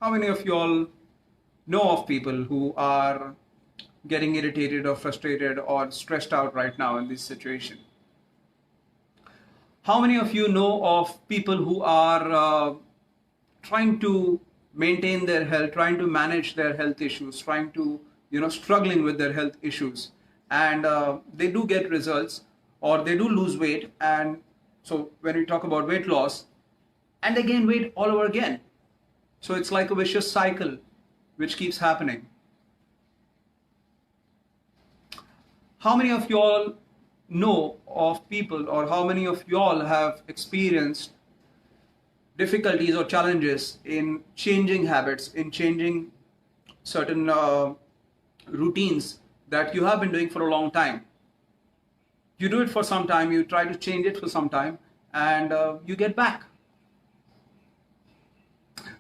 How many of you all know of people who are getting irritated or frustrated or stressed out right now in this situation? How many of you know of people who are trying to maintain their health, trying to manage their health issues, trying to, struggling with their health issues, and they do get results or they do lose weight, and so when we talk about weight loss, and they gain weight all over again. So it's like a vicious cycle which keeps happening. How many of you all know of people, or how many of you all have experienced difficulties or challenges in changing habits, in changing certain routines that you have been doing for a long time? You do it for some time, you try to change it for some time, and you get back.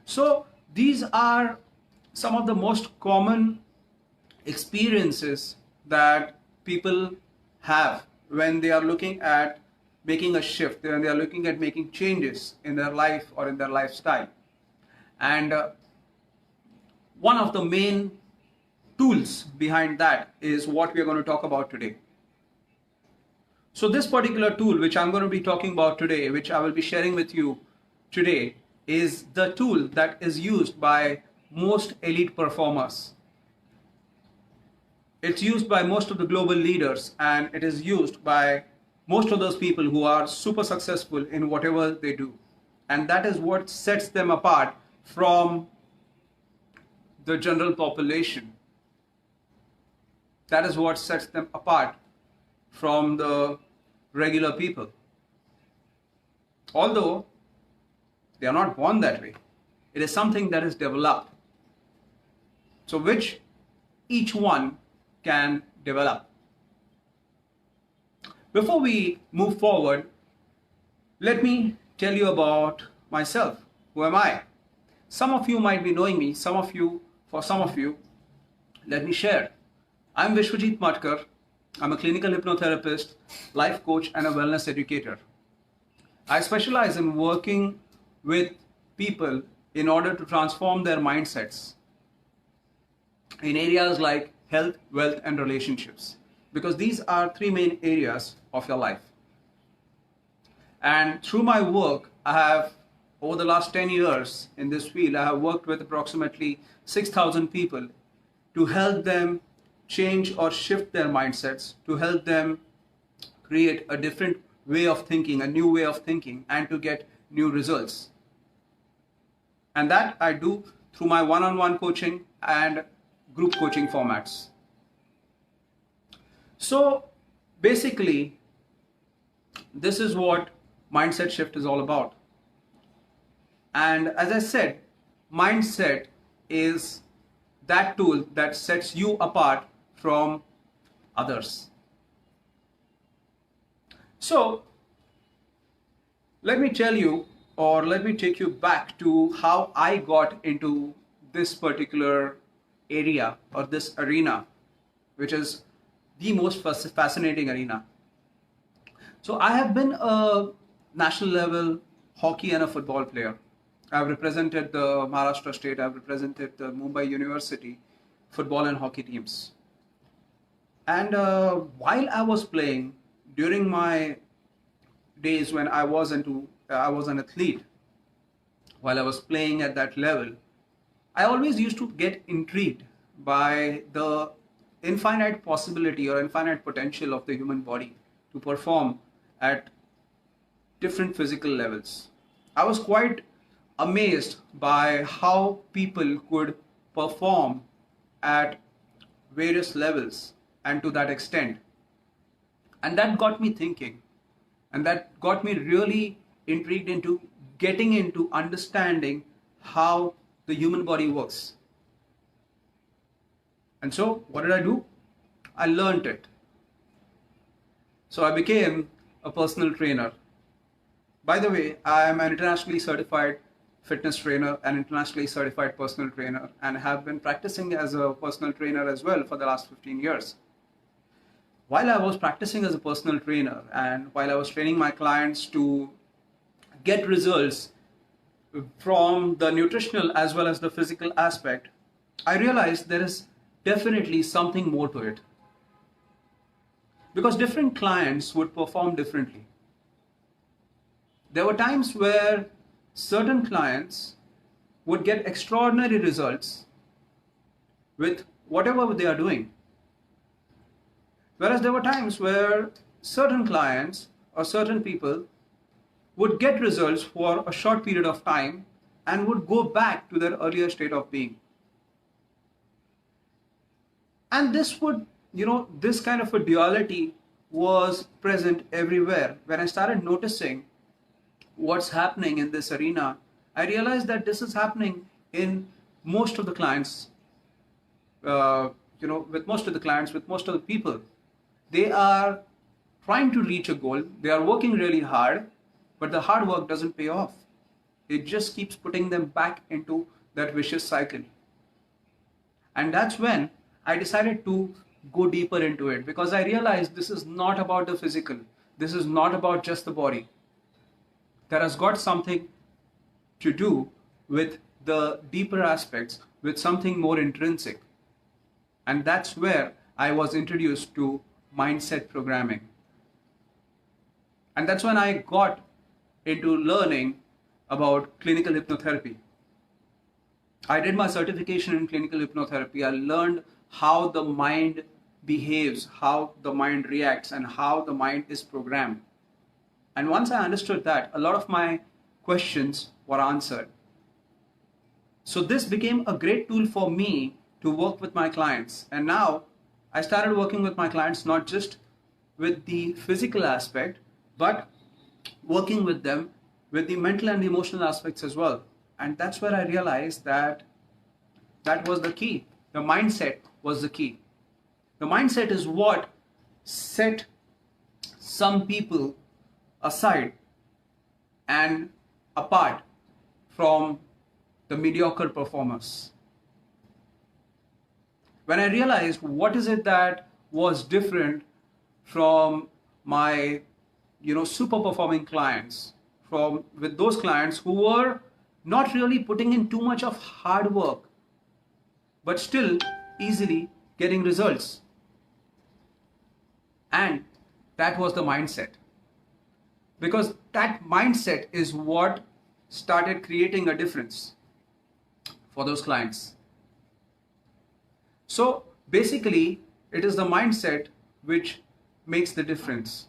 So these are some of the most common experiences that people have when they are looking at making a shift, when they are looking at making changes in their life or in their lifestyle. And one of the main tools behind that is what we are going to talk about today. So this particular tool which I'm going to be talking about today, which I will be sharing with you today, is the tool that is used by most elite performers. It's used by most of the global leaders, and it is used by most of those people who are super successful in whatever they do. And that is what sets them apart from the general population. That is what sets them apart from the regular people. Although they are not born that way, it is something that is developed. So which each one can develop. Before we move forward, let me tell you about myself. Who am I? Some of you might be knowing me, for some of you, let me share. I'm Vishwajit Matkar. I'm a clinical hypnotherapist, life coach, and a wellness educator. I specialize in working with people in order to transform their mindsets in areas like health, wealth, and relationships, because these are three main areas of your life. And through my work, I have, over the last 10 years in this field, I have worked with approximately 6,000 people to help them change or shift their mindsets, to help them create a different way of thinking, a new way of thinking, and to get new results. And that I do through my one-on-one coaching and group coaching formats. So basically, this is what mindset shift is all about. And as I said, mindset is that tool that sets you apart from others. So let me tell you, or let me take you back to how I got into this particular area or this arena, which is the most fascinating arena. So I have been a national level hockey and a football player. I've represented the Maharashtra state, I've represented the Mumbai University football and hockey teams. And while I was playing, during my days when I was an athlete, while I was playing at that level, I always used to get intrigued by the infinite possibility or infinite potential of the human body to perform at different physical levels. I was quite amazed by how people could perform at various levels and to that extent. And that got me thinking, and that got me really intrigued into getting into understanding how the human body works. And so what did I do? I learned it. So I became a personal trainer. By the way, I am an internationally certified fitness trainer, an internationally certified personal trainer, and have been practicing as a personal trainer as well for the last 15 years. While I was practicing as a personal trainer and while I was training my clients to get results from the nutritional as well as the physical aspect, I realized there is definitely something more to it. Because different clients would perform differently. There were times where certain clients would get extraordinary results with whatever they are doing. Whereas there were times where certain clients or certain people would get results for a short period of time and would go back to their earlier state of being. And this would, this kind of a duality was present everywhere. When I started noticing what's happening in this arena, I realized that this is happening in most of the clients, with most of the clients, with most of the people. They are trying to reach a goal, they are working really hard, but the hard work doesn't pay off. It just keeps putting them back into that vicious cycle. And that's when I decided to go deeper into it, because I realized this is not about the physical. This is not about just the body. That has got something to do with the deeper aspects, with something more intrinsic. And that's where I was introduced to mindset programming. And that's when I got into learning about clinical hypnotherapy. I did my certification in clinical hypnotherapy. I learned how the mind behaves, how the mind reacts, and how the mind is programmed. And once I understood that, a lot of my questions were answered. So this became a great tool for me to work with my clients. And now I started working with my clients not just with the physical aspect, but working with them with the mental and emotional aspects as well. And that's where I realized that that was the key. The mindset was the key. The mindset is what set some people aside and apart from the mediocre performers. When I realized what is it that was different from my super performing clients, with those clients who were not really putting in too much of hard work, but still easily getting results. And that was the mindset. Because that mindset is what started creating a difference for those clients. So basically, it is the mindset which makes the difference.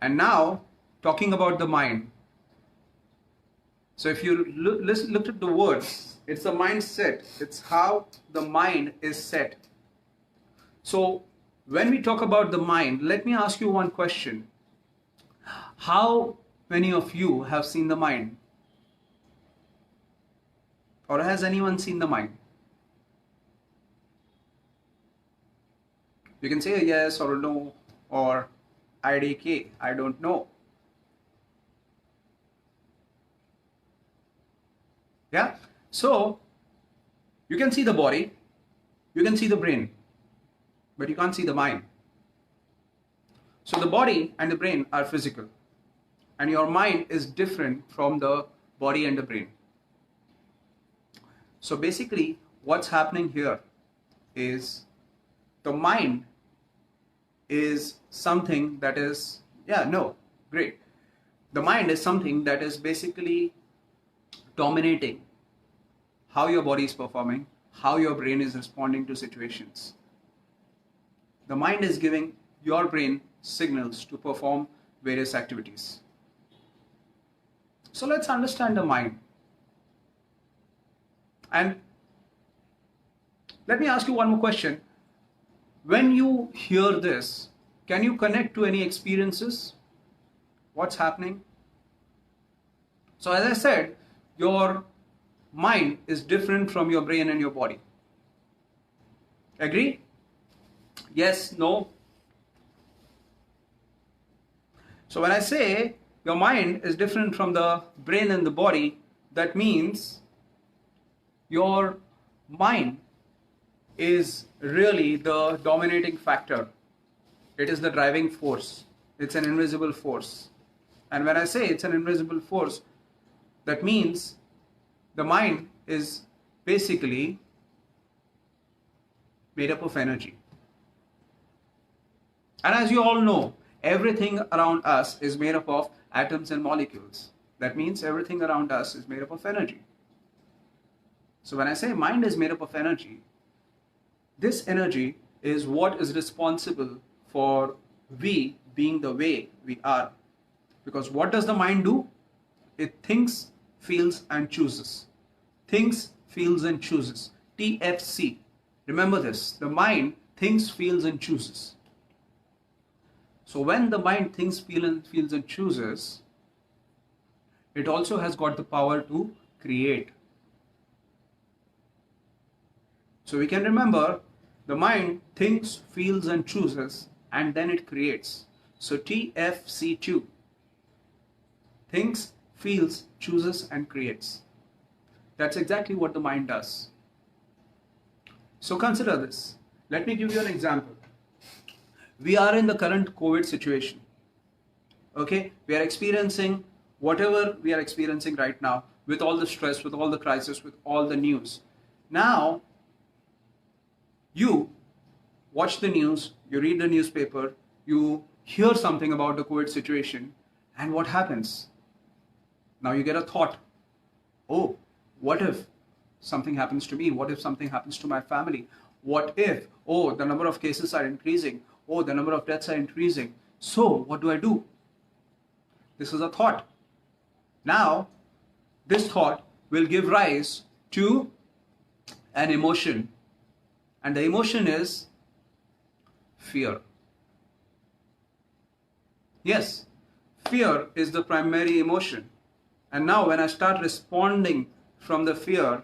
And now, talking about the mind. So if you look at the words, it's the mindset. It's how the mind is set. So when we talk about the mind, let me ask you one question. How many of you have seen the mind? Or has anyone seen the mind? You can say a yes or a no or IDK, I don't know. Yeah? So, you can see the body, you can see the brain, but you can't see the mind. So the body and the brain are physical, and your mind is different from the body and the brain. So basically, what's happening here is the mind is something that is, great. The mind is something that is basically dominating how your body is performing, how your brain is responding to situations. The mind is giving your brain signals to perform various activities. So let's understand the mind. And let me ask you one more question. When you hear this, can you connect to any experiences? What's happening? So as I said, your mind is different from your brain and your body. Agree? Yes, no? So when I say your mind is different from the brain and the body, that means your mind is really the dominating factor. It is the driving force. It's an invisible force. And when I say it's an invisible force, That means the mind is basically made up of energy. And as you all know, everything around us is made up of atoms and molecules. That means everything around us is made up of energy. So when I say mind is made up of energy, this energy is what is responsible for we being the way we are. Because what does the mind do? It thinks, feels and chooses. Thinks, feels and chooses. TFC. Remember this. The mind thinks, feels and chooses. So when the mind thinks, feels and chooses, it also has got the power to create. So we can remember the mind thinks, feels and chooses, and then it creates. So TFC2. Thinks, feels, chooses and creates. That's exactly what the mind does. So consider this. Let me give you an example. We are in the current COVID situation. Okay? We are experiencing whatever we are experiencing right now, with all the stress, with all the crisis, with all the news. Now, you watch the news, you read the newspaper, you hear something about the COVID situation, and what happens? Now you get a thought, oh, what if something happens to me? What if something happens to my family? What if, oh, the number of cases are increasing? Oh, the number of deaths are increasing. So what do I do? This is a thought. Now, this thought will give rise to an emotion. And the emotion is fear. Yes, fear is the primary emotion. And now when I start responding from the fear,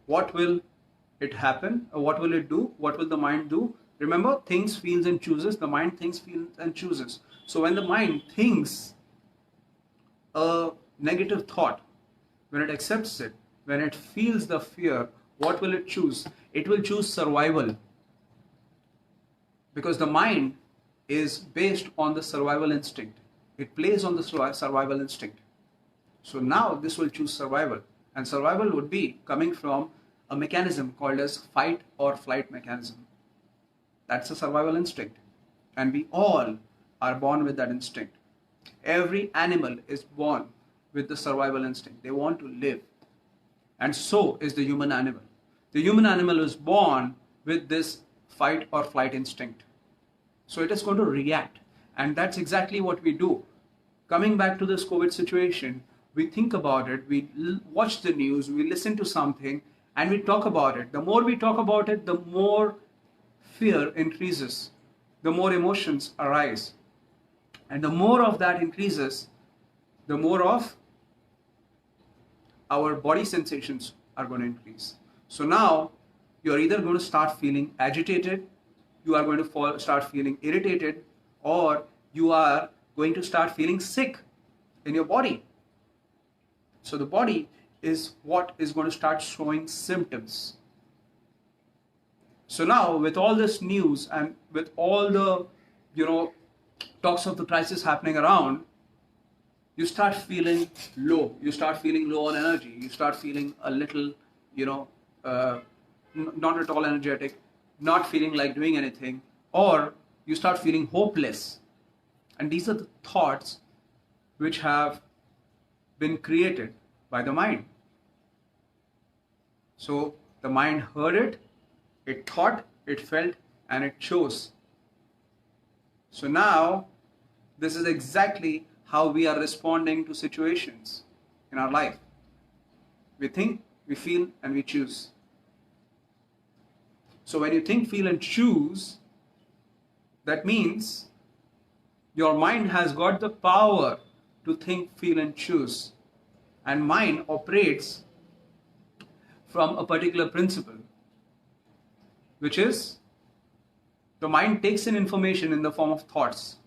what will it happen? Or what will it do? What will the mind do? Remember, thinks, feels and chooses. The mind thinks, feels and chooses. So when the mind thinks a negative thought, when it accepts it, when it feels the fear, what will it choose? It will choose survival. Because the mind is based on the survival instinct. It plays on the survival instinct. So now this will choose survival. And survival would be coming from a mechanism called as fight or flight mechanism. That's a survival instinct. And we all are born with that instinct. Every animal is born with the survival instinct. They want to live. And so is the human animal. The human animal is born with this fight or flight instinct. So it is going to react. And that's exactly what we do. Coming back to this COVID situation, we think about it, we watch the news, we listen to something, and we talk about it. The more we talk about it, the more fear increases, the more emotions arise. And the more of that increases, the more of our body sensations are going to increase. So now you're either going to start feeling agitated, you are going to start feeling irritated, or you are going to start feeling sick in your body. So the body is what is going to start showing symptoms. So now with all this news and with all the, talks of the crisis happening around, you start feeling low. You start feeling low on energy. You start feeling a little, not at all energetic, not feeling like doing anything, or you start feeling hopeless. And these are the thoughts which have been created by the mind. So the mind heard it, it thought, it felt, and it chose. So now, this is exactly how we are responding to situations in our life. We think, we feel, and we choose. So when you think, feel, and choose, that means your mind has got the power to think, feel, and choose. And mind operates from a particular principle, which is the mind takes in information in the form of thoughts.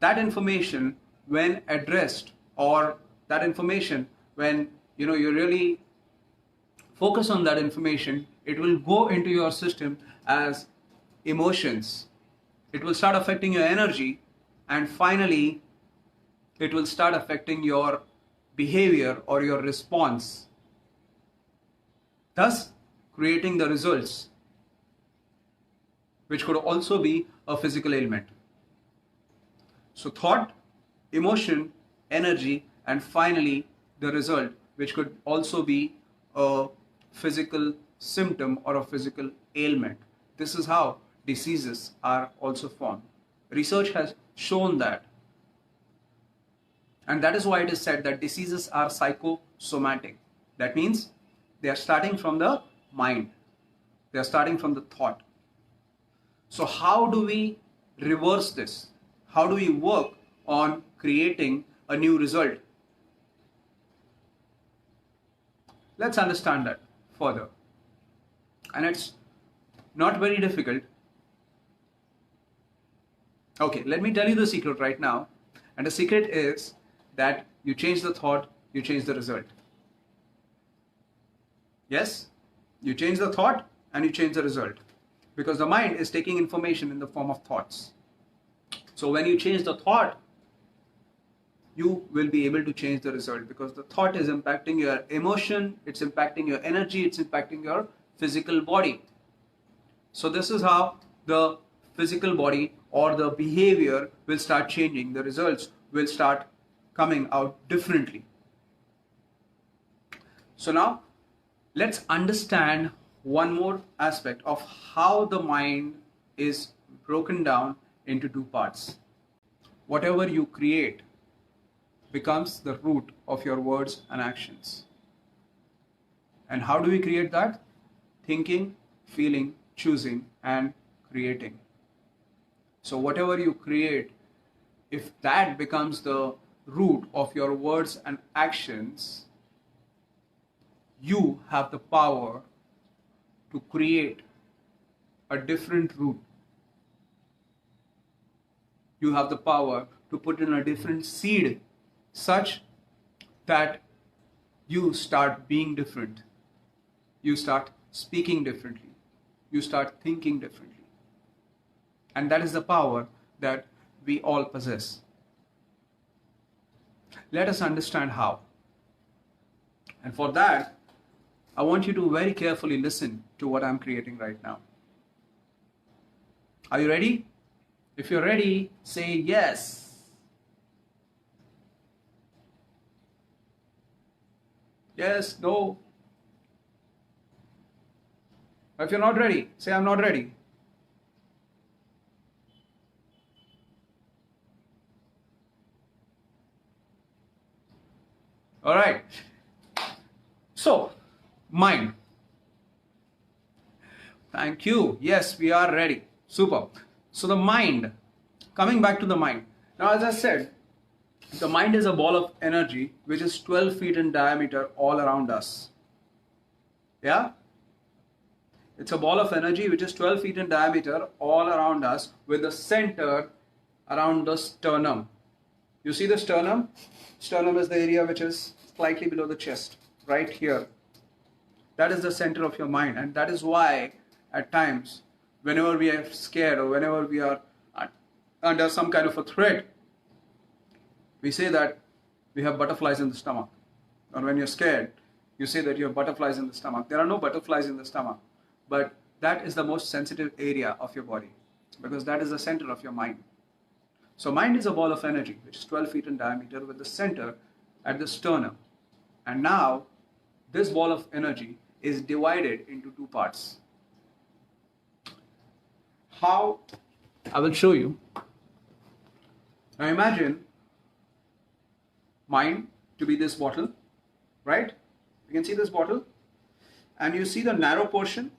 That information, when addressed, or that information, when you really focus on that information, it will go into your system as emotions. It will start affecting your energy, and finally it will start affecting your behavior or your response, thus creating the results, which could also be a physical ailment. So thought, emotion, energy, and finally the result, which could also be a physical symptom or a physical ailment. This is how diseases are also formed. Research has shown that. And that is why it is said that diseases are psychosomatic. That means they are starting from the mind. They are starting from the thought. So how do we reverse this? How do we work on creating a new result? Let's understand that further. And it's not very difficult. Okay, let me tell you the secret right now. And the secret is that you change the thought, you change the result. Yes? You change the thought and you change the result. Because the mind is taking information in the form of thoughts. So when you change the thought, you will be able to change the result, because the thought is impacting your emotion, it's impacting your energy, it's impacting your physical body. So this is how the physical body or the behavior will start changing. The results will start coming out differently. So now let's understand one more aspect of how the mind is broken down into two parts. Whatever you create becomes the root of your words and actions. And how do we create that? Thinking, feeling, choosing, and creating. So whatever you create, if that becomes the root of your words and actions, you have the power to create a different root. You have the power to put in a different seed, such that you start being different. You start speaking differently. You start thinking differently. And that is the power that we all possess. Let us understand how. And for that, I want you to very carefully listen to what I'm creating right now. Are you ready? If you're ready, say yes. Yes, no. If you're not ready, say I'm not ready. All right. So, mind. Thank you. Yes, we are ready. Super. So the mind, coming back to the mind. Now, as I said, the mind is a ball of energy which is 12 feet in diameter all around us. Yeah? It's a ball of energy which is 12 feet in diameter all around us, with the center around the sternum. You see the sternum? Sternum is the area which is slightly below the chest, right here. That is the center of your mind, and that is why at times, whenever we are scared or whenever we are under some kind of a threat, we say that we have butterflies in the stomach. Or when you're scared, you say that you have butterflies in the stomach. There are no butterflies in the stomach, but that is the most sensitive area of your body, because that is the center of your mind. So mind is a ball of energy which is 12 feet in diameter, with the center at the sternum. And now this ball of energy is divided into two parts. How? I will show you. Now imagine mind to be this bottle, right? You can see this bottle, and you see the narrow portion.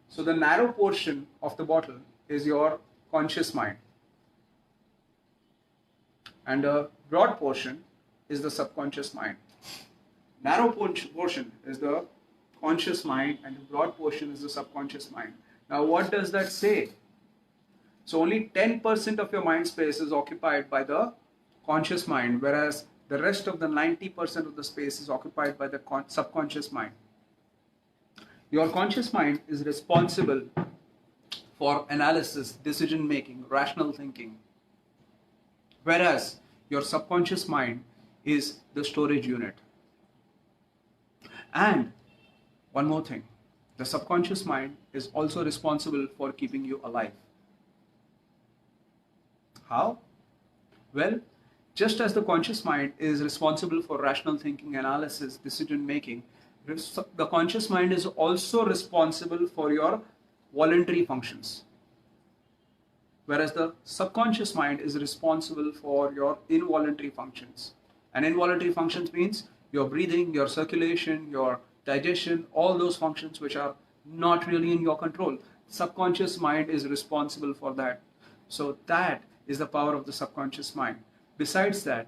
So the narrow portion of the bottle is your conscious mind, and the broad portion is the subconscious mind. Narrow portion is the conscious mind, and the broad portion is the subconscious mind. Now what does that say? So only 10% of your mind space is occupied by the conscious mind, whereas the rest of the 90% of the space is occupied by the subconscious mind. Your conscious mind is responsible for analysis, decision making, rational thinking, whereas your subconscious mind is the storage unit. And one more thing, the subconscious mind is also responsible for keeping you alive. How? Well, just as the conscious mind is responsible for rational thinking, analysis, decision making, the conscious mind is also responsible for your voluntary functions. Whereas the subconscious mind is responsible for your involuntary functions. And involuntary functions means your breathing, your circulation, your digestion, all those functions which are not really in your control. Subconscious mind is responsible for that. So that is the power of the subconscious mind. Besides that,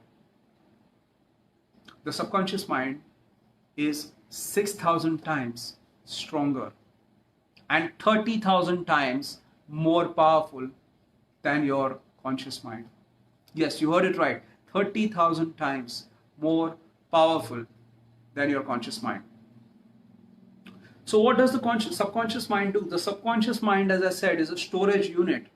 the subconscious mind is 6,000 times stronger and 30,000 times more powerful than your conscious mind. Yes, you heard it right. 30,000 times more powerful than your conscious mind. So what does the subconscious mind do? The subconscious mind, as I said, is a storage unit.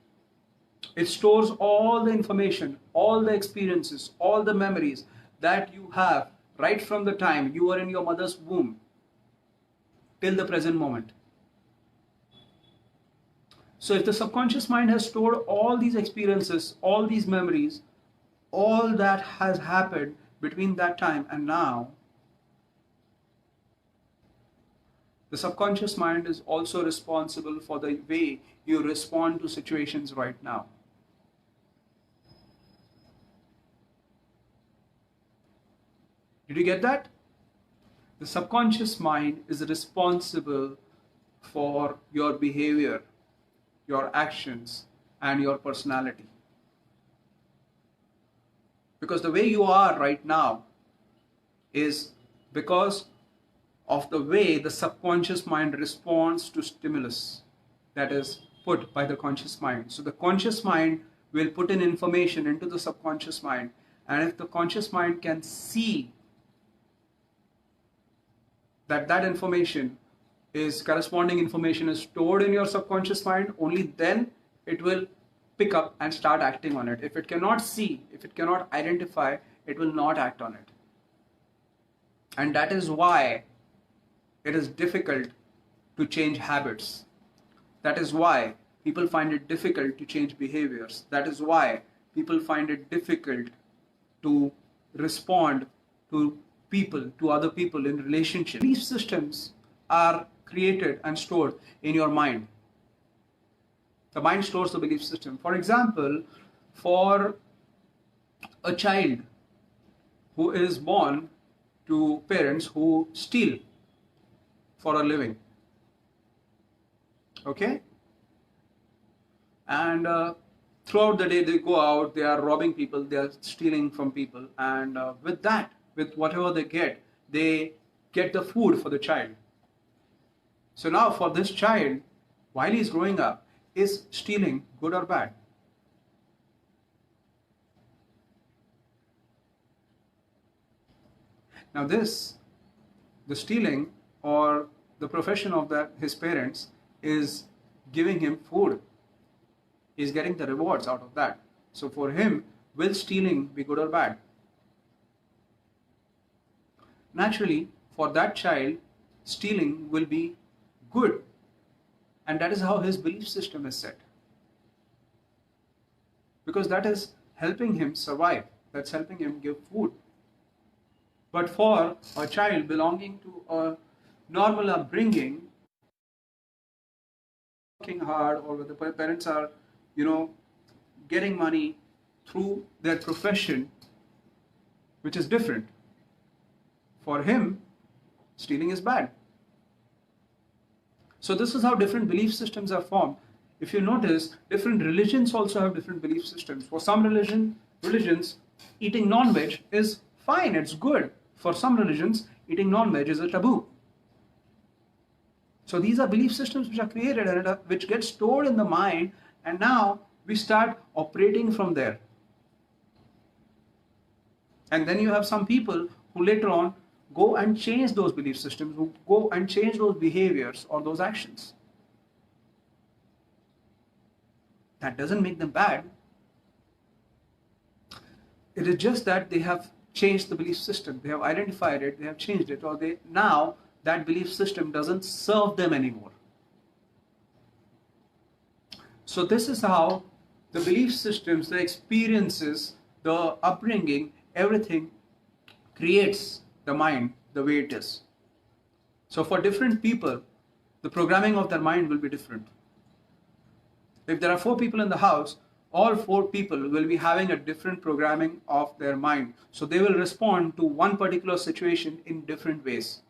It stores all the information, all the experiences, all the memories that you have right from the time you were in your mother's womb till the present moment. So if the subconscious mind has stored all these experiences, all these memories, all that has happened between that time and now, the subconscious mind is also responsible for the way you respond to situations right now. Did you get that? The subconscious mind is responsible for your behavior, your actions, and your personality. Because the way you are right now is because of the way the subconscious mind responds to stimulus that is put by the conscious mind. So the conscious mind will put in information into the subconscious mind, and if the conscious mind can see that that information is corresponding information is stored in your subconscious mind, only then it will pick up and start acting on it. If it cannot see, if it cannot identify, it will not act on it. And that is why it is difficult to change habits. That is why people find it difficult to change behaviors. That is why people find it difficult to respond to people, to other people in relationships. Belief systems are created and stored in your mind. The mind stores the belief system. For example, for a child who is born to parents who steal for a living, okay? And throughout the day they go out, they are robbing people, they are stealing from people, and with that, with whatever they get the food for the child. So now for this child, while he's growing up, is stealing good or bad? Now the stealing or the profession of his parents is giving him food. He's getting the rewards out of that. So for him, will stealing be good or bad? Naturally, for that child, stealing will be good. And that is how his belief system is set. Because that is helping him survive. That's helping him give food. But for a child belonging to a normal upbringing, working hard, or the parents are, getting money through their profession, which is different. For him, stealing is bad. So this is how different belief systems are formed. If you notice, different religions also have different belief systems. For some religions, eating non-veg is fine, it's good. For some religions, eating non-veg is a taboo. So these are belief systems which are created and which get stored in the mind, and now we start operating from there. And then you have some people who later on go and change those belief systems, who go and change those behaviors or those actions. That doesn't make them bad. It is just that they have changed the belief system. They have identified it, they have changed it, or they now that belief system doesn't serve them anymore. So this is how the belief systems, the experiences, the upbringing, everything creates the mind the way it is. So for different people, the programming of their mind will be different. If there are 4 people in the house, all 4 people will be having a different programming of their mind. So they will respond to one particular situation in different ways.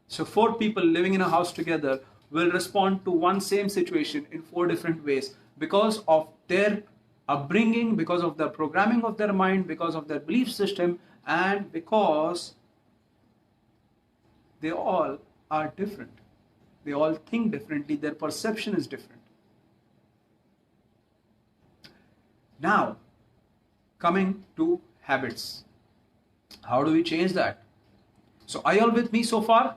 So 4 people living in a house together will respond to one same situation in 4 different ways because of their upbringing, because of the programming of their mind, because of their belief system, and because they all are different. They all think differently, their perception is different. Now, coming to habits. How do we change that? So are you all with me so far?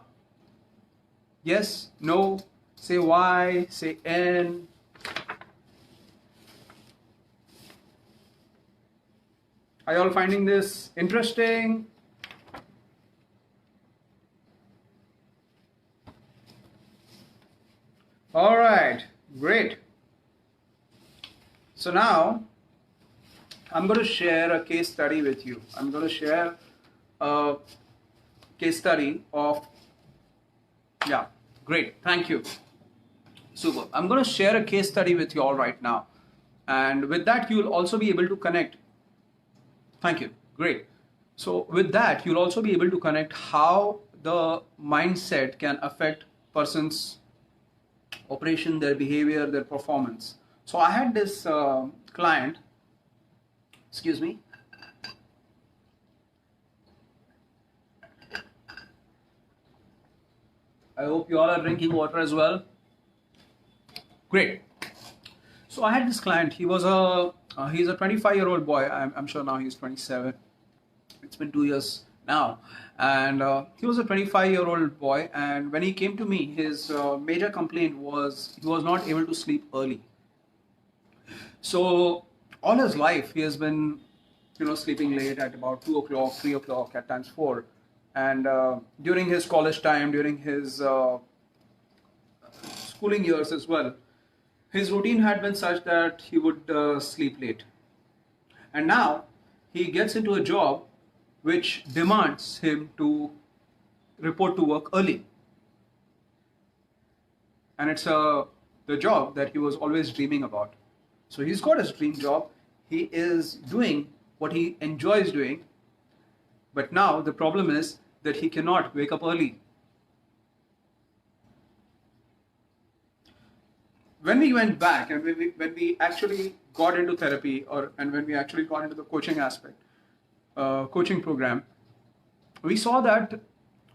Yes, no, say Y, say N. Are you all finding this interesting? All right, great. So now I'm going to share a case study with you. I'm going to share a case study of, yeah, great, thank you. Super. I'm going to share a case study with you all right now. And with that, you'll also be able to connect. Thank you. Great. So with that, you'll also be able to connect how the mindset can affect person's operation, their behavior, their performance. So I had this client, excuse me. I hope you all are drinking water as well. Great. So I had this client. He was he's a 25-year-old boy. I'm sure now he's 27. It's been 2 years now. And he was a 25-year-old boy. And when he came to me, his major complaint was he was not able to sleep early. So all his life, he has been, sleeping late at about 2 o'clock, 3 o'clock, at times 4. And during his college time, during his schooling years as well, his routine had been such that he would sleep late. And now he gets into a job which demands him to report to work early. And it's the job that he was always dreaming about. So he's got his dream job. He is doing what he enjoys doing. But now the problem is that he cannot wake up early. When we went back and when we actually got into therapy and when we actually got into the coaching aspect, coaching program, we saw that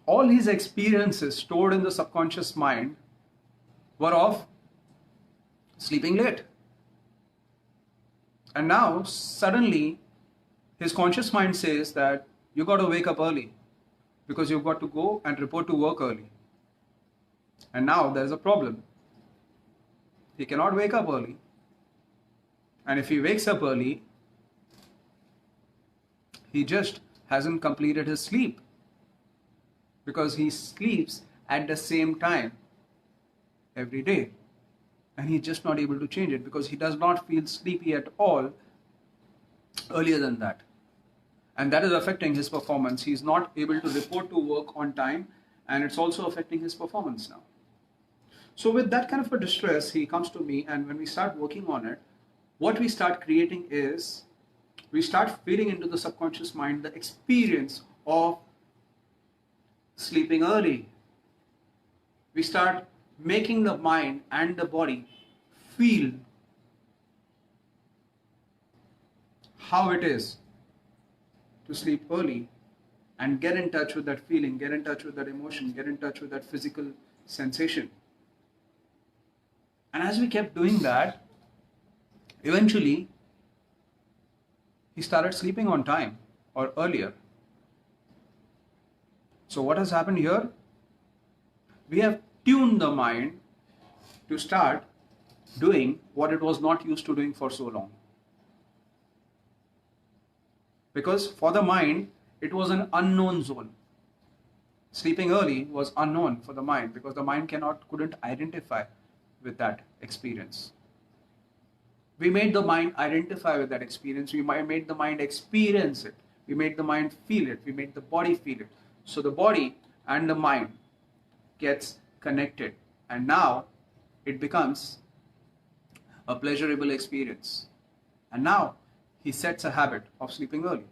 all his experiences stored in the subconscious mind were of sleeping late. And now suddenly his conscious mind says that you got to wake up early because you've got to go and report to work early. And now there's a problem. He cannot wake up early. And if he wakes up early, he just hasn't completed his sleep because he sleeps at the same time every day. And he's just not able to change it because he does not feel sleepy at all earlier than that. And that is affecting his performance. He's not able to report to work on time, and it's also affecting his performance now. So with that kind of a distress, he comes to me, and when we start working on it, what we start creating is, we start feeding into the subconscious mind the experience of sleeping early. We start making the mind and the body feel how it is to sleep early and get in touch with that feeling, get in touch with that emotion, get in touch with that physical sensation. And as we kept doing that, eventually he started sleeping on time or earlier. So what has happened here? We have tuned the mind to start doing what it was not used to doing for so long. Because for the mind, it was an unknown zone. Sleeping early was unknown for the mind because the mind couldn't identify with that experience. We made the mind identify with that experience. We made the mind experience it. We made the mind feel it. We made the body feel it. So the body and the mind gets connected, and now it becomes a pleasurable experience. And now he sets a habit of sleeping early.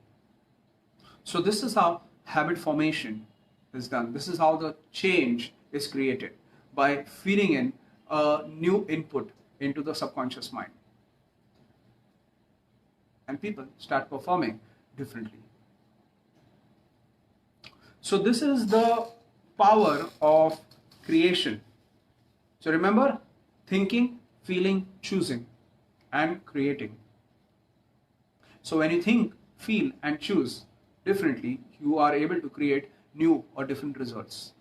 So this is how habit formation is done. This is how the change is created, by feeding in a new input into the subconscious mind. And people start performing differently. So this is the power of creation. So remember, thinking, feeling, choosing, and creating. So when you think, feel, and choose differently, you are able to create new or different results.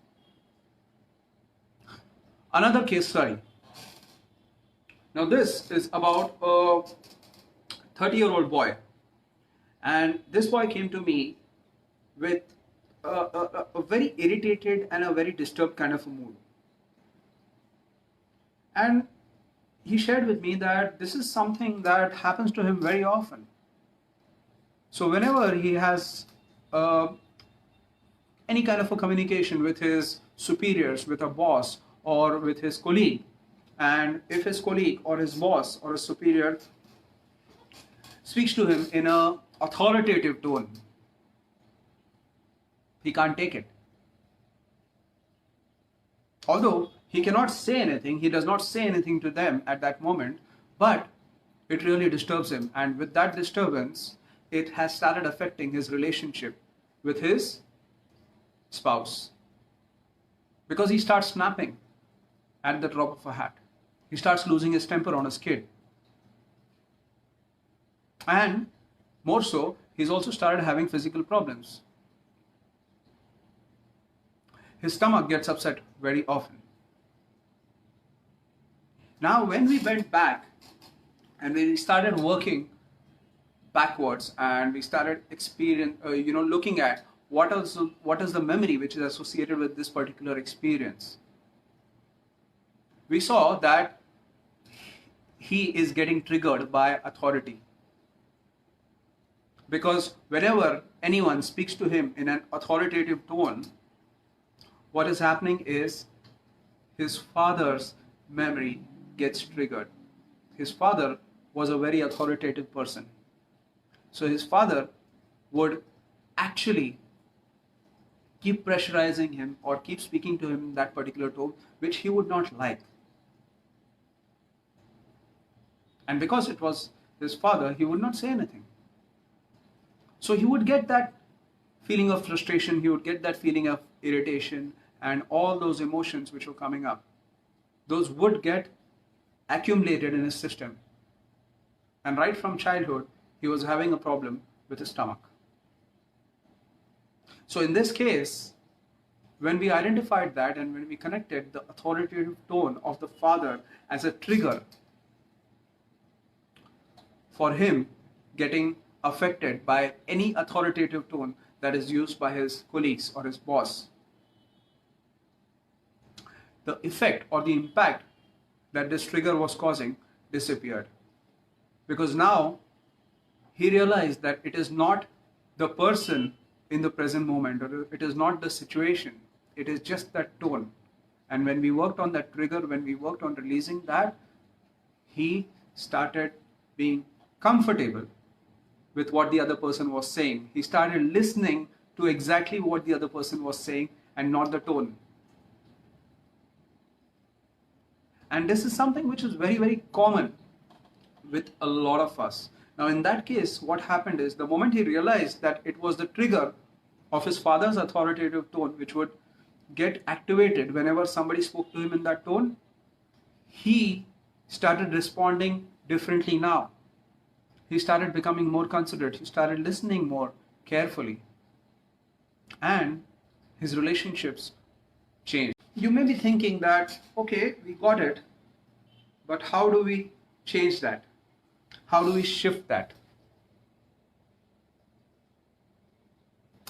Another case study. Now this is about a 30-year-old boy, and this boy came to me with a very irritated and a very disturbed kind of a mood. And he shared with me that this is something that happens to him very often. So whenever he has any kind of a communication with his superiors, with a boss, or with his colleague, and if his colleague or his boss or his superior speaks to him in an authoritative tone, he can't take it. Although he cannot say anything, he does not say anything to them at that moment, but it really disturbs him. And with that disturbance, it has started affecting his relationship with his spouse. Because he starts snapping at the drop of a hat. He starts losing his temper on his kid. And more so, he's also started having physical problems. His stomach gets upset very often. Now, when we went back and we started working backwards and we started looking at what is the memory which is associated with this particular experience, we saw that he is getting triggered by authority. Because whenever anyone speaks to him in an authoritative tone, what is happening is his father's memory gets triggered. His father was a very authoritative person. So his father would actually keep pressurizing him or keep speaking to him in that particular tone, which he would not like. And because it was his father, he would not say anything. So he would get that feeling of frustration, he would get that feeling of irritation, and all those emotions which were coming up, those would get accumulated in his system. And right from childhood, he was having a problem with his stomach. So in this case, when we identified that and when we connected the authoritative tone of the father as a trigger for him getting affected by any authoritative tone that is used by his colleagues or his boss, the effect or the impact that this trigger was causing disappeared. Because now he realized that it is not the person in the present moment, or it is not the situation, it is just that tone. And when we worked on that trigger, when we worked on releasing that, he started being comfortable with what the other person was saying. He started listening to exactly what the other person was saying and not the tone. And this is something which is very, very common with a lot of us. Now in that case, what happened is, the moment he realized that it was the trigger of his father's authoritative tone which would get activated whenever somebody spoke to him in that tone, he started responding differently now. He started becoming more considerate, he started listening more carefully, and his relationships changed. You may be thinking that, okay, we got it, but how do we change that? How do we shift that?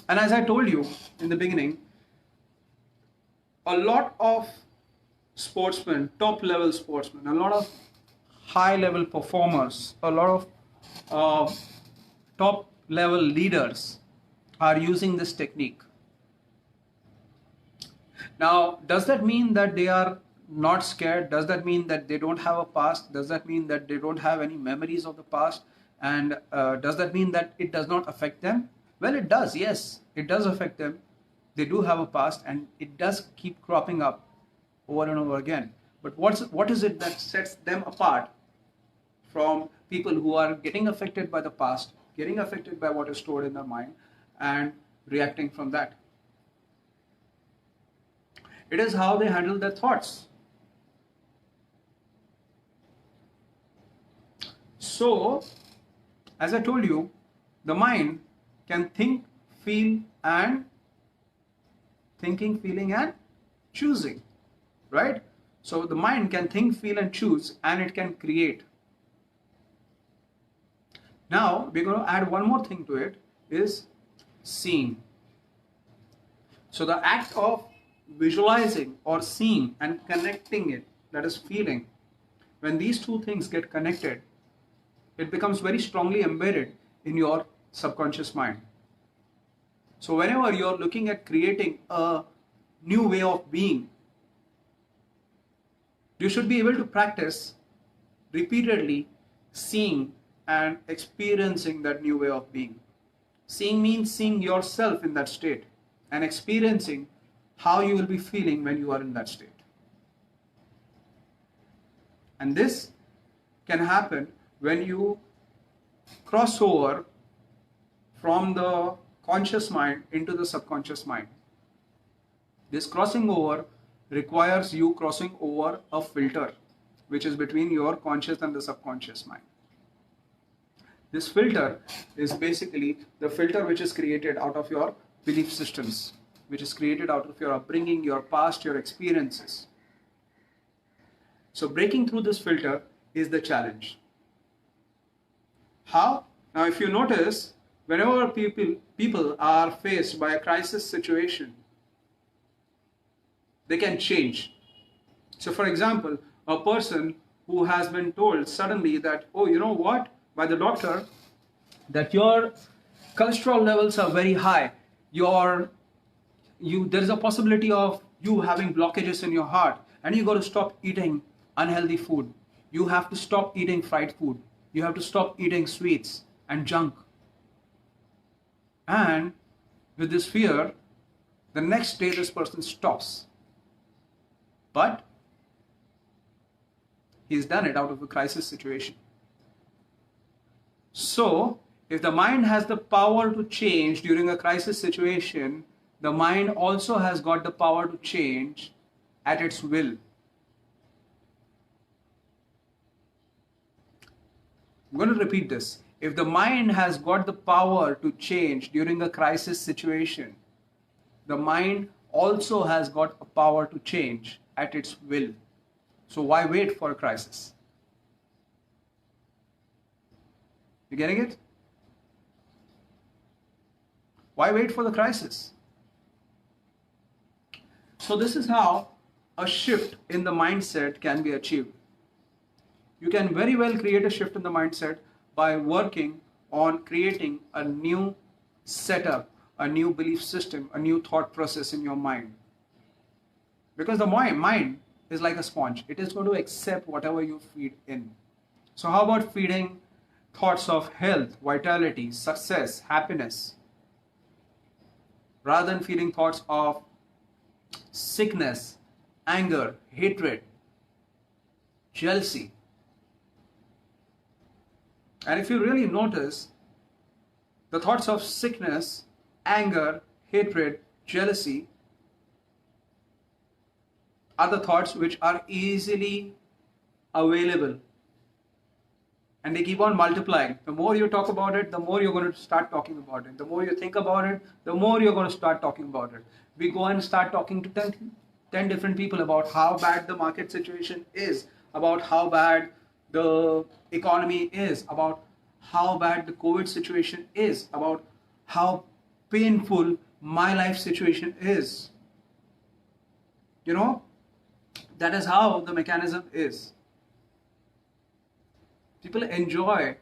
And as I told you in the beginning, a lot of sportsmen, top level sportsmen, a lot of high level performers, a lot of uh, top level leaders are using this technique. Now, does that mean that they are not scared? Does that mean that they don't have a past? Does that mean that they don't have any memories of the past? And does that mean that it does not affect them? Well, it does. Yes, it does affect them. They do have a past, and it does keep cropping up over and over again. But what is it that sets them apart from people who are getting affected by the past, getting affected by what is stored in their mind, and reacting from that? It is how they handle their thoughts. So, as I told you, the mind can think, feel, and thinking, feeling, and choosing, right? So the mind can think, feel, and choose, and it can create. Now we're going to add one more thing to it, is seeing. So the act of visualizing or seeing and connecting it, that is feeling, when these two things get connected, it becomes very strongly embedded in your subconscious mind. So whenever you're looking at creating a new way of being, you should be able to practice repeatedly seeing and experiencing that new way of being. Seeing means seeing yourself in that state and experiencing how you will be feeling when you are in that state. And this can happen when you cross over from the conscious mind into the subconscious mind. This crossing over requires you crossing over a filter which is between your conscious and the subconscious mind. This filter is basically the filter which is created out of your belief systems, which is created out of your upbringing, your past, your experiences. So breaking through this filter is the challenge. How? Now if you notice, whenever people are faced by a crisis situation, they can change. So for example, a person who has been told suddenly that, oh, you know what, by the doctor, that your cholesterol levels are very high, there is a possibility of you having blockages in your heart, and you got to stop eating unhealthy food. You have to stop eating fried food. You have to stop eating sweets and junk. And with this fear, the next day this person stops. But he's done it out of a crisis situation. So, if the mind has the power to change during a crisis situation, the mind also has got the power to change at its will. I'm going to repeat this. If the mind has got the power to change during a crisis situation, the mind also has got a power to change at its will. So why wait for a crisis? You getting it? Why wait for the crisis? So this is how a shift in the mindset can be achieved. You can very well create a shift in the mindset by working on creating a new setup, a new belief system, a new thought process in your mind. Because the mind is like a sponge. It is going to accept whatever you feed in. So how about feeding thoughts of health, vitality, success, happiness, rather than feeding thoughts of sickness, anger, hatred, jealousy? And if you really notice, the thoughts of sickness, anger, hatred, jealousy are the thoughts which are easily available, and they keep on multiplying. The more you talk about it, the more you're going to start talking about it. The more you think about it, the more you're going to start talking about it. We go and start talking to 10 different people about how bad the market situation is, about how bad the economy is, about how bad the COVID situation is, about how painful my life situation is. You know, that is how the mechanism is. People enjoy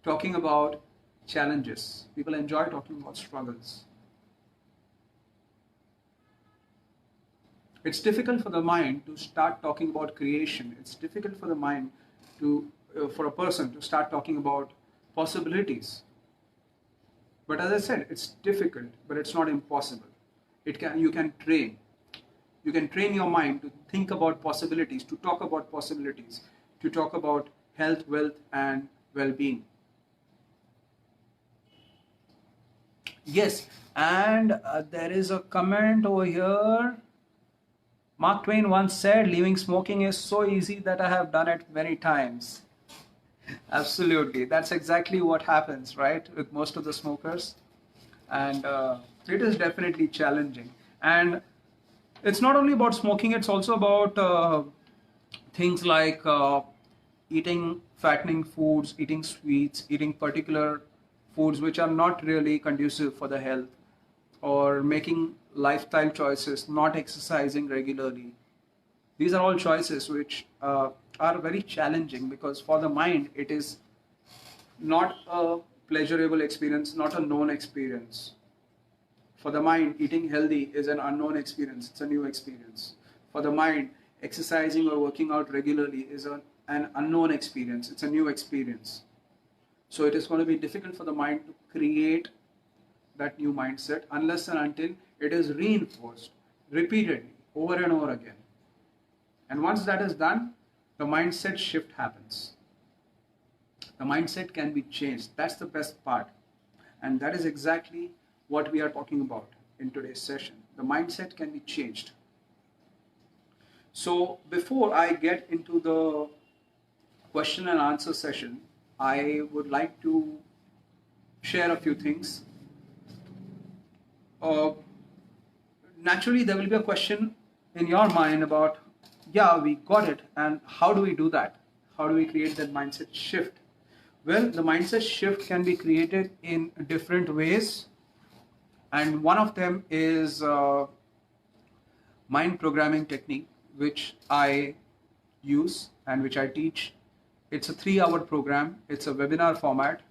talking about challenges. People enjoy talking about struggles. It's difficult for the mind to start talking about creation. It's difficult for the mind for a person to start talking about possibilities. But as I said, it's difficult, but it's not impossible. You can train. You can train your mind to think about possibilities, to talk about possibilities, to talk about health, wealth, and well-being. Yes, and there is a comment over here. Mark Twain once said, leaving smoking is so easy that I have done it many times. Absolutely. That's exactly what happens, right, with most of the smokers. And it is definitely challenging. And it's not only about smoking, it's also about things like eating fattening foods, eating sweets, eating particular foods which are not really conducive for the health, or making lifestyle choices, not exercising regularly. These are all choices which are very challenging, because for the mind it is not a pleasurable experience, not a known experience. For the mind, eating healthy is an unknown experience, it's a new experience. For the mind, exercising or working out regularly is an unknown experience, it's a new experience. So it is going to be difficult for the mind to create that new mindset unless and until it is reinforced repeatedly over and over again. And once that is done, the mindset shift happens. The mindset can be changed. That's the best part. And that is exactly what we are talking about in today's session. The mindset can be changed. So before I get into the question and answer session, I would like to share a few things. Naturally, there will be a question in your mind about, yeah, we got it, and how do we do that? How do we create that mindset shift? Well, the mindset shift can be created in different ways, and one of them is mind programming technique, which I use and which I teach. It's a 3-hour program. It's a webinar format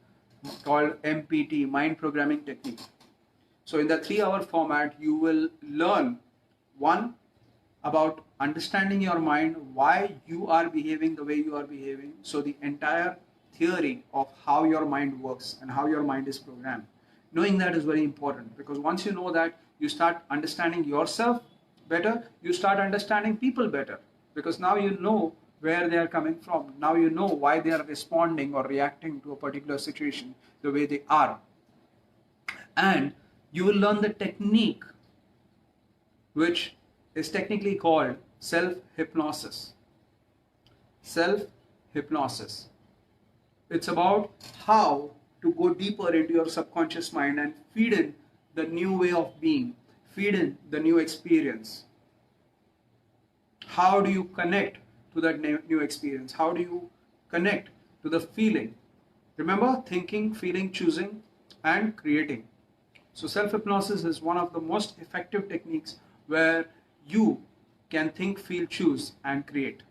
called MPT, Mind Programming Technique. So in the 3-hour format, you will learn, one, about understanding your mind, why you are behaving the way you are behaving. So the entire theory of how your mind works and how your mind is programmed. Knowing that is very important, because once you know that, you start understanding yourself better, you start understanding people better, because now you know where they are coming from. Now you know why they are responding or reacting to a particular situation the way they are. And you will learn the technique, which is technically called self-hypnosis. Self-hypnosis. It's about how to go deeper into your subconscious mind and feed in the new way of being, feed in the new experience. How do you connect to that new experience? How do you connect to the feeling? Remember, thinking, feeling, choosing, and creating. So self-hypnosis is one of the most effective techniques where you can think, feel, choose, and create.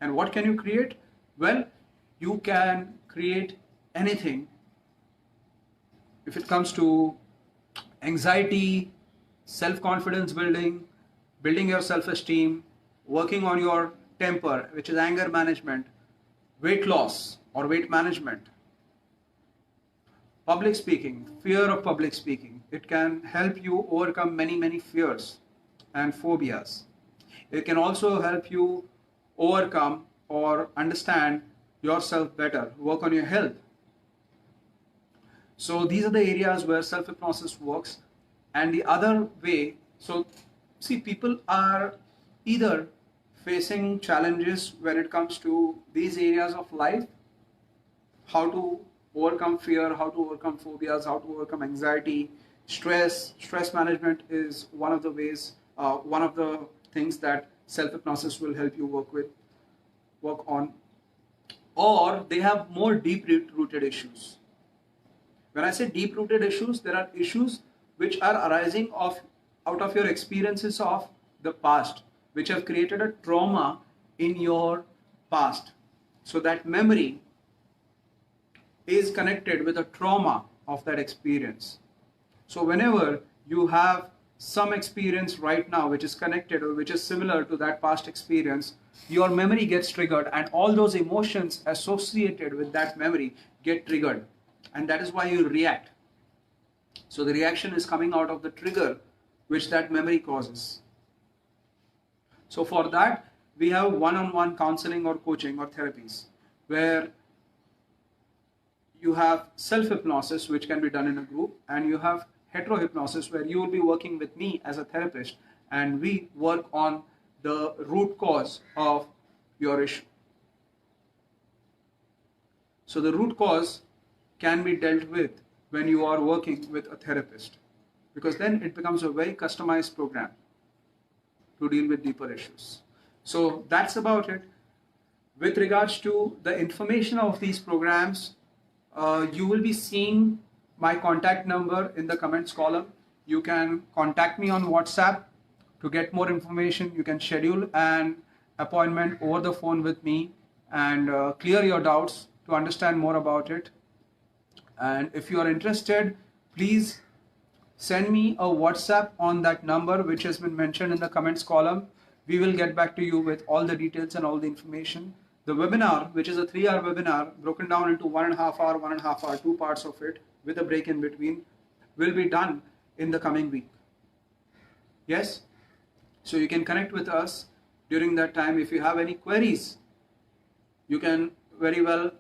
And what can you create? Well, you can create anything. If it comes to anxiety, self-confidence building, building your self-esteem, working on your temper, which is anger management, weight loss or weight management, public speaking, fear of public speaking. It can help you overcome many fears and phobias. It can also help you overcome or understand yourself better, work on your health. So these are the areas where self-hypnosis works. And the other way, so see, people are either facing challenges when it comes to these areas of life, how to overcome fear, how to overcome phobias, how to overcome anxiety, stress. Stress management is one of the ways, one of the things that self-hypnosis will help you work on. Or they have more deep-rooted issues. When I say deep-rooted issues, there are issues which are arising out of your experiences of the past, which have created a trauma in your past. So that memory is connected with a trauma of that experience. So whenever you have some experience right now which is connected or which is similar to that past experience, your memory gets triggered and all those emotions associated with that memory get triggered. And that is why you react. So the reaction is coming out of the trigger which that memory causes. So for that, we have one-on-one counseling or coaching or therapies where you have self-hypnosis, which can be done in a group, and you have hetero-hypnosis, where you will be working with me as a therapist, and we work on the root cause of your issue. So the root cause can be dealt with when you are working with a therapist, because then it becomes a very customized program to deal with deeper issues. So that's about it. With regards to the information of these programs, you will be seeing my contact number in the comments column. You can contact me on WhatsApp to get more information. You can schedule an appointment over the phone with me and clear your doubts to understand more about it. And if you are interested, please send me a WhatsApp on that number which has been mentioned in the comments column. We will get back to you with all the details and all the information. The webinar, which is a 3-hour webinar broken down into 1.5 hour, 1.5 hour, 2 parts of it with a break in between, will be done in the coming week. Yes? So you can connect with us during that time. If you have any queries, you can very well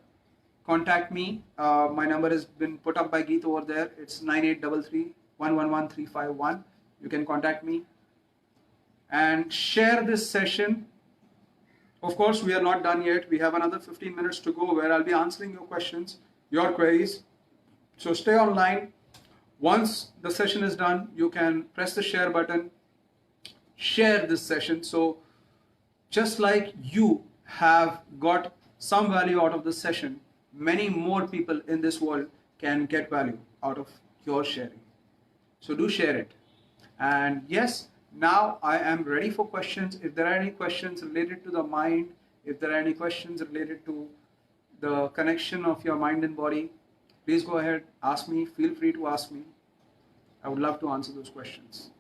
contact me. My number has been put up by Geet over there. It's 9833-111-351. You can contact me and share this session. Of course, we are not done yet. We have another 15 minutes to go where I'll be answering your questions, your queries. So stay online. Once the session is done, you can press the share button, share this session. So just like you have got some value out of this session, many more people in this world can get value out of your sharing. So do share it. And yes, now I am ready for questions. If there are any questions related to the mind, if there are any questions related to the connection of your mind and body, please go ahead, ask me, feel free to ask me. I would love to answer those questions.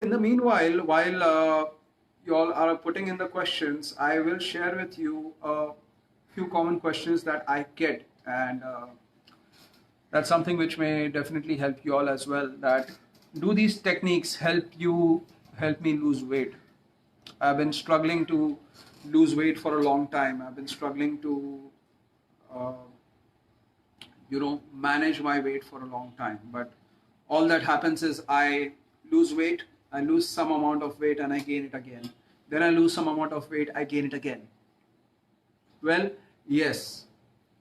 In the meanwhile, while you all are putting in the questions, I will share with you a few common questions that I get, and that's something which may definitely help you all as well. That do these techniques help me lose weight? I've been struggling to lose weight for a long time. I've been struggling to manage my weight for a long time. But all that happens is I lose weight, I lose some amount of weight and I gain it again. Then I lose some amount of weight, I gain it again. Well, yes,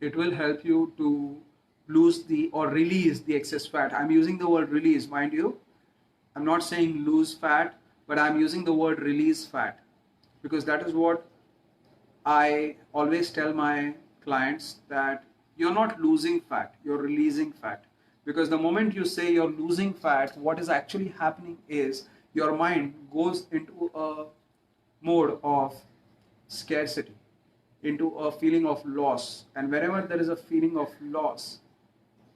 it will help you to lose or release the excess fat. I'm using the word release, mind you. I'm not saying lose fat, but I'm using the word release fat, because that is what I always tell my clients, that you're not losing fat, you're releasing fat. Because the moment you say you're losing fat, what is actually happening is your mind goes into a mode of scarcity, into a feeling of loss. And wherever there is a feeling of loss,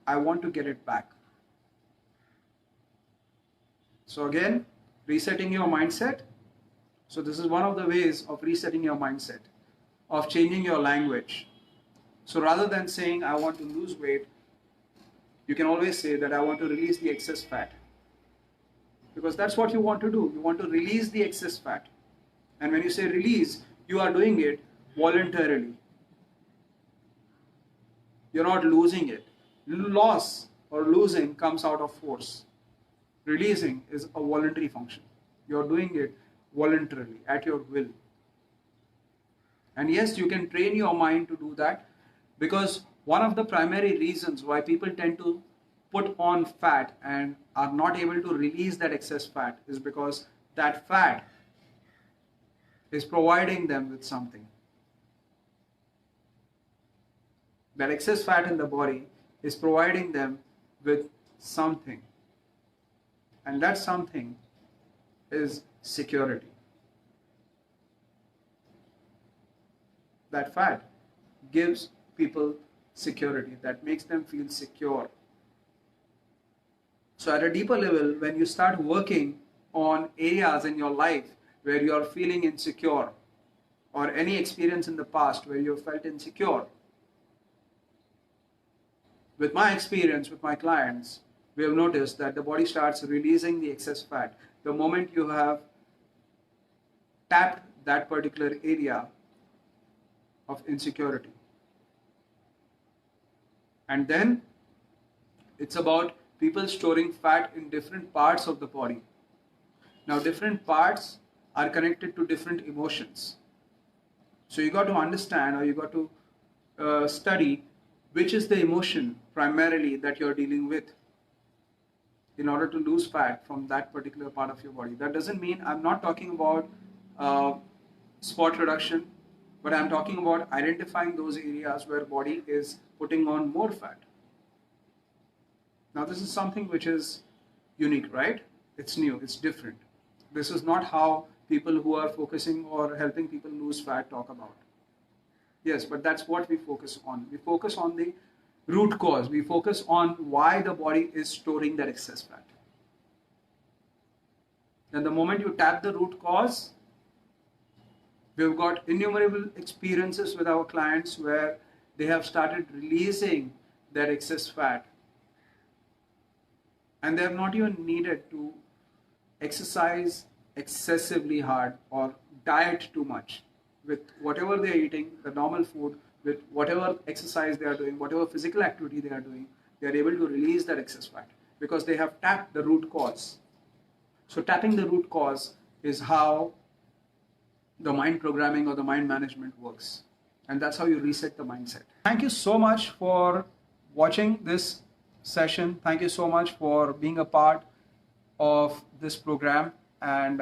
I want to get it back. So again, resetting your mindset. So this is one of the ways of resetting your mindset, of changing your language. So rather than saying I want to lose weight, you can always say that I want to release the excess fat. Because that's what you want to do. You want to release the excess fat. And when you say release, you are doing it voluntarily. You're not losing it. Loss or losing comes out of force. Releasing is a voluntary function. You're doing it voluntarily, at your will. And yes, you can train your mind to do that, because one of the primary reasons why people tend to put on fat and are not able to release that excess fat is because that fat is providing them with something. That excess fat in the body is providing them with something, and that something is security. That fat gives people security, that makes them feel secure. So at a deeper level, when you start working on areas in your life where you are feeling insecure, or any experience in the past where you felt insecure, with my experience with my clients, we have noticed that the body starts releasing the excess fat the moment you have tapped that particular area of insecurity. And then it's about people storing fat in different parts of the body. Now, different parts are connected to different emotions. So you got to understand, or you got to study which is the emotion primarily that you're dealing with in order to lose fat from that particular part of your body. That doesn't mean, I'm not talking about spot reduction, but I'm talking about identifying those areas where body is putting on more fat. Now, this is something which is unique, right? It's new, it's different. This is not how people who are focusing or helping people lose fat talk about. Yes, but that's what we focus on. We focus on the root cause. We focus on why the body is storing that excess fat. And the moment you tap the root cause, we've got innumerable experiences with our clients where they have started releasing their excess fat, and they have not even needed to exercise excessively hard or diet too much. With whatever they are eating, the normal food, with whatever exercise they are doing, whatever physical activity they are doing, they are able to release that excess fat because they have tapped the root cause. So tapping the root cause is how the mind programming or the mind management works. And that's how you reset the mindset. Thank you so much for watching this session. Thank you so much for being a part of this program. And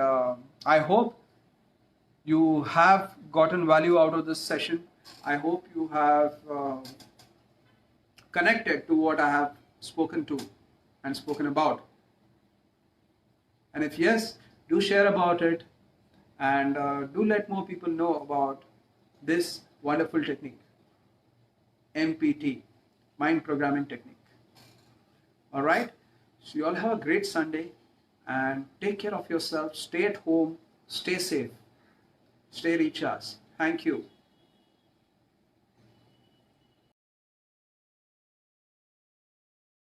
I hope you have gotten value out of this session. I hope you have connected to what I have spoken to and spoken about. And if yes, do share about it, and do let more people know about this wonderful technique, MPT, mind programming technique. All right, so you all have a great Sunday, and take care of yourself. Stay at home, stay safe, stay recharged. Thank you.